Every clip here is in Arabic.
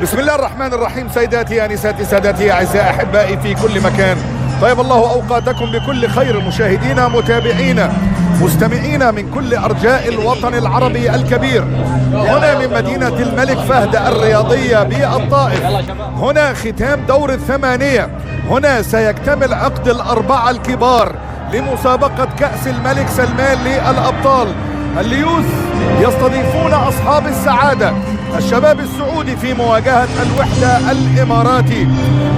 بسم الله الرحمن الرحيم. سيداتي انساتي سادتي اعزائي احبائي في كل مكان، طيب الله اوقاتكم بكل خير. مشاهدينا متابعينا مستمعينا من كل ارجاء الوطن العربي الكبير، هنا من مدينة الملك فهد الرياضية بالطائف، هنا ختام دور الثمانية، هنا سيكتمل عقد الأربعة الكبار لمسابقة كأس الملك سلمان للأبطال. الليوث يستضيفون أصحاب السعادة، الشباب السعودي في مواجهة الوحدة الإماراتي،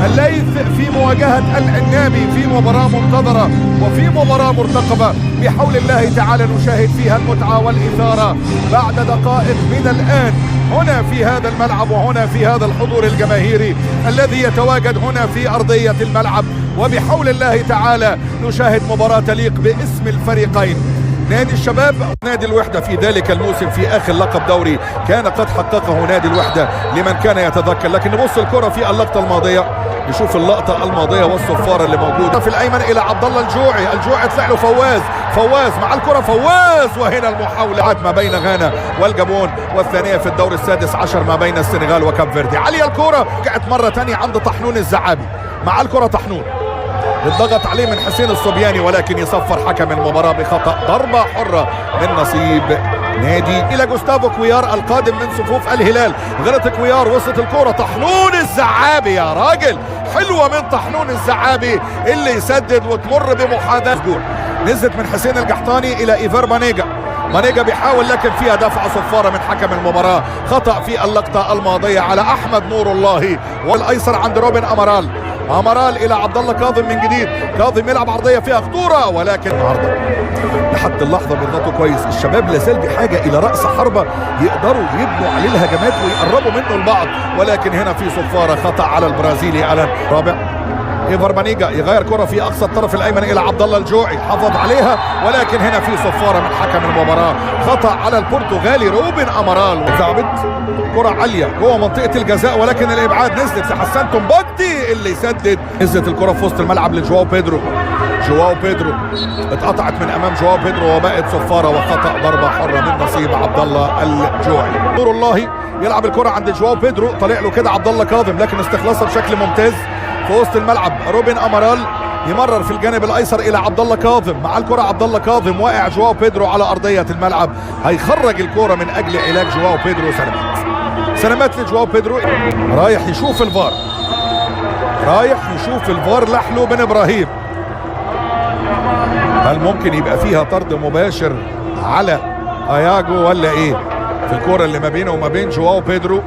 الليث في مواجهة العنابي في مباراة منتظرة وفي مباراة مرتقبة بحول الله تعالى نشاهد فيها المتعة والإثارة بعد دقائق من الآن هنا في هذا الملعب وهنا في هذا الحضور الجماهيري الذي يتواجد هنا في أرضية الملعب، وبحول الله تعالى نشاهد مباراة تليق باسم الفريقين. نادي الشباب نادي الوحدة في ذلك الموسم في آخر لقب دوري كان قد حققه نادي الوحدة لمن كان يتذكر، لكن نبص الكرة في اللقطة الماضية، نشوف اللقطة الماضية والصفارة اللي موجودة في الأيمن إلى عبد الله الجوعي، الجوعي طلع له فواز مع الكرة فواز، وهنا المحاولة ما بين غانا والجابون، والثانية في الدور السادس عشر ما بين السنغال وكاب فيردي. علي الكرة رجعت مرة تانية عند طحنون الزعابي، مع الكرة طحنون الضغط عليه من حسين الصبياني، ولكن يصفر حكم المباراة بخطأ. ضربة حرة من نصيب نادي إلى جوستافو كويار القادم من صفوف الهلال. غلط كويار، وصلت الكرة طحنون الزعابي، يا راجل حلوة من طحنون الزعابي اللي يسدد وتمر بمحاذاة جول. نزلت من حسين القحطاني إلى إيفار مانيجا بيحاول، لكن فيها دفعة صفارة من حكم المباراة. خطأ في اللقطة الماضية على أحمد نور الله، والأيسر عند روبن أمارال إلى عبد الله كاظم من جديد. كاظم يلعب عرضية فيها خطورة، ولكن عرضة لحد اللحظة بيضغطوا كويس. الشباب لازال بحاجة إلى رأس حربة يقدروا يبنوا عليه الهجمات ويقربوا منه البعض، ولكن هنا في صفارة خطأ على البرازيلي ألان. رابع إيفار مانيجا يغير كرة في أقصى الطرف الأيمن إلى عبد الله الجوعي، حافظ عليها، ولكن هنا في صفارة من حكم المباراة، خطأ على البرتغالي روبن أمارال. ثابت كرة عالية جوه منطقة الجزاء، ولكن الإبعاد نزلت لحسان تومباتي اللي يسدد. نزلت الكرة في وسط الملعب لجواو بيدرو اتقطعت من أمام جواو بيدرو وبقت صفارة وخطأ ضربة حرة من نصيب عبد الله الجوعي. نور الله يلعب الكرة عند جواو بيدرو، طلع له كده عبد الله كاظم، لكن استخلصها بشكل ممتاز في وسط الملعب. روبن أمارال يمرر في الجانب الايسر الى عبد الله كاظم، مع الكره عبد الله كاظم، واقع جواو بيدرو على ارضيه الملعب، هيخرج الكره من اجل علاج جواو بيدرو. سلامات لجواو بيدرو، رايح يشوف الفار لحلو بن ابراهيم. هل ممكن يبقى فيها طرد مباشر على اياجو ولا ايه في الكره اللي ما بينه وما بين جواو بيدرو؟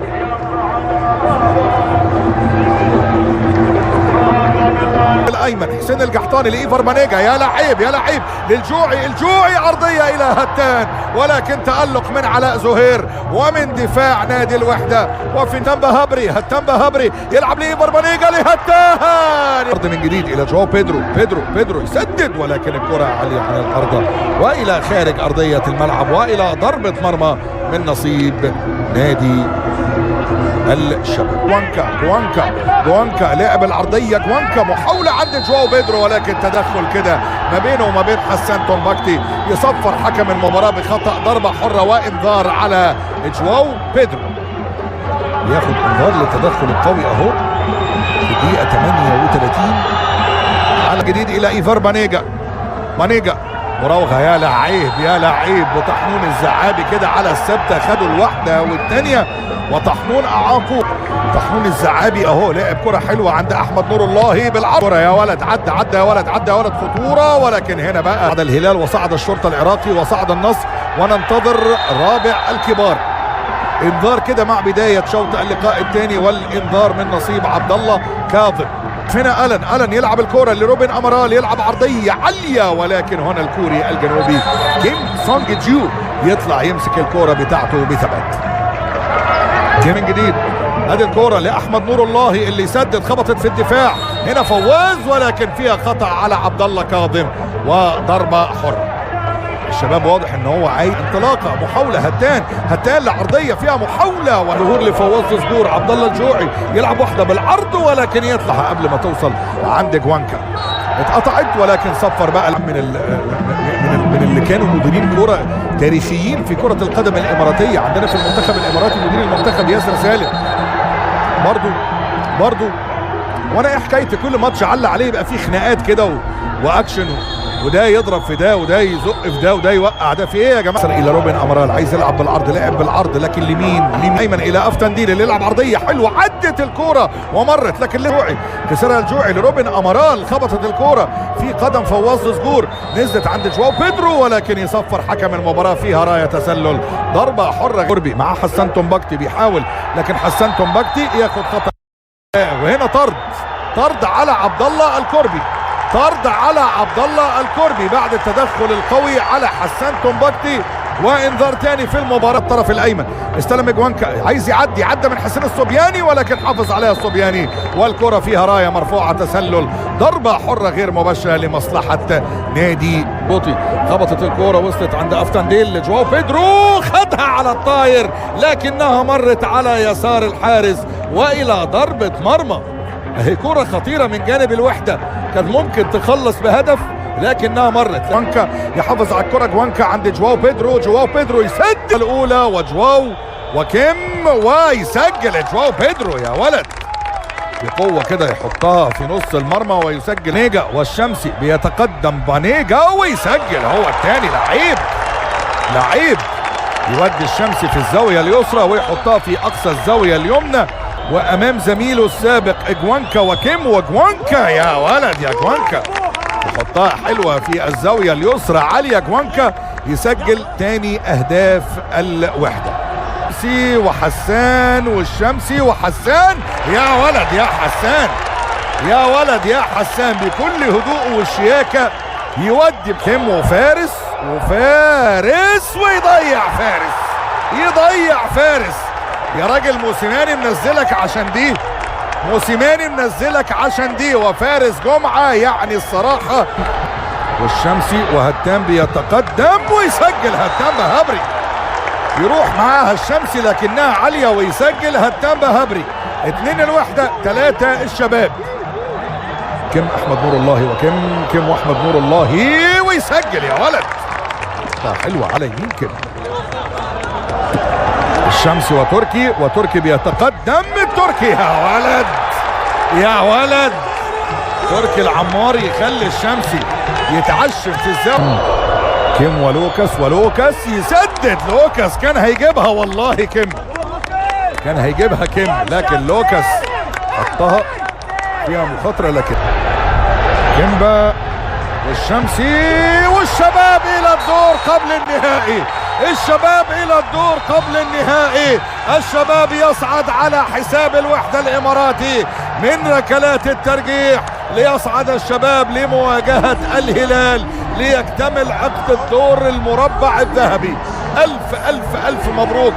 الايمن حسين القحطاني لايفار مانيجا، يا لعيب الجوعي عرضيه الى هتان، ولكن تألق من علاء زهير ومن دفاع نادي الوحده. وفي هتان بهبري يلعب لايفار مانيجا لهتان، عرض من جديد الى جواو بيدرو يسدد، ولكن الكره عاليه على الارض والى خارج ارضيه الملعب، والى ضربه مرمى من نصيب نادي الشباب. جوانكا لعب العرضية، جوانكا محاولة عند جواو بيدرو، ولكن تدخل كده ما بينه وما بين حسان تومباكتي، يصفر حكم المباراة بخطأ ضربة حرة وانذار على جواو بيدرو. ياخد انذار للتدخل القوي اهو في الدقيقة 38 على جديد الى ايفار مانيجا مراوغة، يا لعيب وطحنون الزعابي كده على الثابتة، خدوا الواحدة والثانية وطحنون اعاقوا. طحنون الزعابي اهو لعب كرة حلوة عند احمد نور الله بالعرض، يا ولد عدى يا ولد خطورة، ولكن هنا بقى صعد الهلال وصعد الشرطة العراقي وصعد النصر، وننتظر رابع الكبار. انذار كده مع بداية شوط اللقاء الثاني، والانذار من نصيب عبد الله كاظم. هنا ألان يلعب الكرة لروبن أمارال، يلعب عرضية عالية، ولكن هنا الكوري الجنوبي كيم سونج جيو يطلع يمسك الكرة بتاعته بثبات. من جديد ادي الكرة لاحمد نور الله اللي يسدد، خبطت في الدفاع، هنا فواز، ولكن فيها خطأ على عبد الله كاظم وضربة حرة. الشباب واضح ان هو عايز انطلاقه، محاوله هتان لعرضيه فيها محاوله، وظهور لفواز صدور. عبد الله الجوعي يلعب واحده بالعرض، ولكن يطلع قبل ما توصل عند جوانكا، اتقطعت، ولكن صفر بقى من اللي كانوا مديرين كرة تاريخيين في كرة القدم الاماراتيه. عندنا في المنتخب الاماراتي مدير المنتخب ياسر سالم، برضو وانا ايه حكايتي كل ماتش علق عليه يبقى فيه خناقات كده واكشن وده يضرب في ده وده يزق في ده وده يوقع ده. في ايه يا جماعه؟ الى روبن امارال عايز يلعب بالعرض، لعب بالعرض لكن لمين ايمن الى افتنديل اللي يلعب عرضيه حلوه، عدت الكوره ومرت لكن الجوعي كسرها الجوعي لروبن امارال، خبطت الكوره في قدم فواز صقور نزلت عند جواو بيدرو ولكن يصفر حكم المباراه فيها رايه تسلل. ضربه حره قربي مع حسان تومباكتي بيحاول لكن حسان تومباكتي ياخد خطا وهنا طرد على عبد الله الكربي، طرد على عبد الله الكربي بعد التدخل القوي على حسان تومباكتي وانذار تاني في المباراه. الطرف الايمن استلم جوانكا عايز عدى من حسين الصبياني ولكن حافظ عليها الصبياني والكره فيها رايه مرفوعه تسلل. ضربه حره غير مباشره لمصلحه نادي بوطي، خبطت الكره وصلت عند افتنديل لجواو بيدرو خدها على الطاير لكنها مرت على يسار الحارس والى ضربه مرمى. اهي كرة خطيرة من جانب الوحدة كان ممكن تخلص بهدف لكنها مرت. جوانكا يحافظ على الكرة، جوانكا عند جواو بيدرو يسجل الأولى وجواو وكيم ويسجل جواو بيدرو يا ولد بقوة كده يحطها في نص المرمى ويسجل. نيجا والشمسي بيتقدم بانيجا ويسجل هو الثاني. لعيب يودي الشمسي في الزاوية اليسرى ويحطها في أقصى الزاوية اليمنى وامام زميله السابق جوانكا وكيم وجوانكا يا ولد يا جوانكا يحطها حلوه في الزاويه اليسرى عاليه. جوانكا يسجل تاني اهداف الوحده. الشمسي وحسان والشمسي وحسان يا ولد يا حسان بكل هدوء والشياكه يودي كيم وفارس ويضيع فارس يا راجل. موسيماني منزلك عشان دي وفارس جمعة يعني الصراحة. والشمسي وهتان بيتقدم ويسجل هتان بهبري، يروح معاها الشمسي لكنها عالية ويسجل هتان بهبري. 2 الوحدة 3 الشباب. كم احمد نور الله وكم واحمد نور الله ويسجل يا ولد. حلوة على يمين كده الشمسي وتركي بيتقدم التركي يا ولد تركي العماري يخلي الشمسي يتعشم في الزاوية. كيم ولوكاس يسدد. لوكاس كان هيجيبها والله كيم لكن لوكاس حطها فيها مخاطرة لكن كيمبا والشمسي والشباب إلى الدور قبل النهائي. الشباب يصعد على حساب الوحدة الإماراتي من ركلات الترجيح ليصعد الشباب لمواجهة الهلال ليكتمل عقد الدور المربع الذهبي. ألف مبروك.